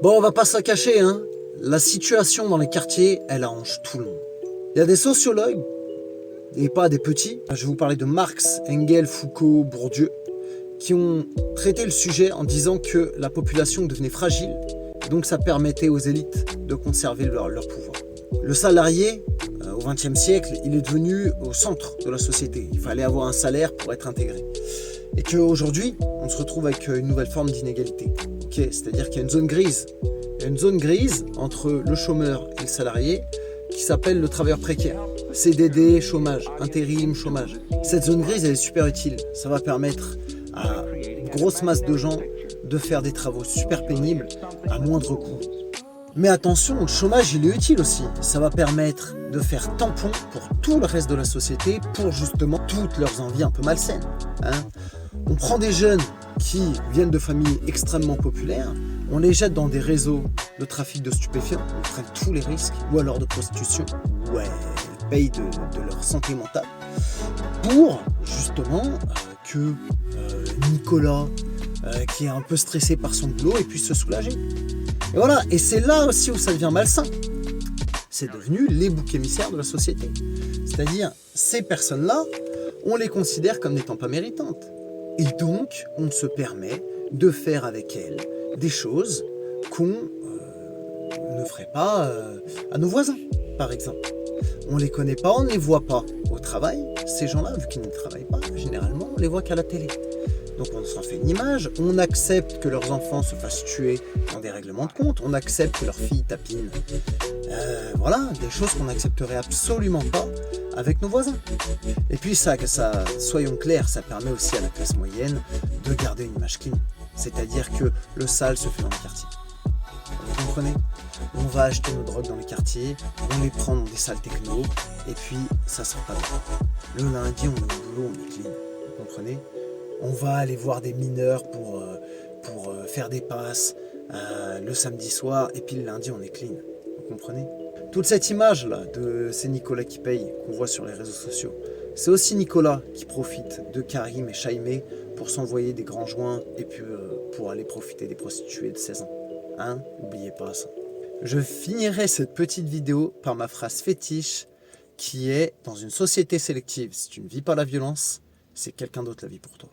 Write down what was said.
Bon, on va pas se la cacher, hein. La situation dans les quartiers, elle arrange tout le monde. Il y a des sociologues, et pas des petits, je vais vous parler de Marx, Engels, Foucault, Bourdieu, qui ont traité le sujet en disant que la population devenait fragile, et donc ça permettait aux élites de conserver leur pouvoir. Le salarié, au XXe siècle, il est devenu au centre de la société. Il fallait avoir un salaire pour être intégré. Et qu'aujourd'hui, on se retrouve avec une nouvelle forme d'inégalité. Okay, c'est-à-dire qu'il y a une zone grise. Il y a une zone grise entre le chômeur et le salarié qui s'appelle le travailleur précaire. CDD, chômage, intérim, chômage. Cette zone grise, elle est super utile. Ça va permettre à une grosse masse de gens de faire des travaux super pénibles à moindre coût. Mais attention, le chômage, il est utile aussi. Ça va permettre de faire tampon pour tout le reste de la société, pour justement toutes leurs envies un peu malsaines. On prend des jeunes qui viennent de familles extrêmement populaires, on les jette dans des réseaux de trafic de stupéfiants, ils prennent tous les risques, ou alors de prostitution, ouais, ils payent de leur santé mentale, pour justement que Nicolas, qui est un peu stressé par son boulot, et puisse se soulager. Et voilà, et c'est là aussi où ça devient malsain. C'est devenu les boucs émissaires de la société. C'est-à-dire, ces personnes-là, on les considère comme n'étant pas méritantes. Et donc, on se permet de faire avec elles des choses qu'on ne ferait pas à nos voisins, par exemple. On ne les connaît pas, on ne les voit pas au travail. Ces gens-là, vu qu'ils ne travaillent pas, généralement, on les voit qu'à la télé. Donc on s'en fait une image, on accepte que leurs enfants se fassent tuer dans des règlements de compte, on accepte que leurs filles tapinent. Voilà, des choses qu'on n'accepterait absolument pas avec nos voisins. Et puis soyons clairs, ça permet aussi à la classe moyenne de garder une image clean. C'est-à-dire que le sale se fait dans les quartiers. Vous comprenez? On va acheter nos drogues dans les quartiers, on les prend dans des salles techno, et puis ça sort pas bien. Le lundi, on est au boulot, on est clean. Vous comprenez? On va aller voir des mineurs pour faire des passes le samedi soir, et puis le lundi, on est clean. Vous comprenez? Toute cette image-là de c'est Nicolas qui paye, qu'on voit sur les réseaux sociaux, c'est aussi Nicolas qui profite de Karim et Chaimé pour s'envoyer des grands joints et puis pour aller profiter des prostituées de 16 ans. Hein? N'oubliez pas ça. Je finirai cette petite vidéo par ma phrase fétiche qui est: dans une société sélective, si tu ne vis pas la violence, c'est quelqu'un d'autre la vie pour toi.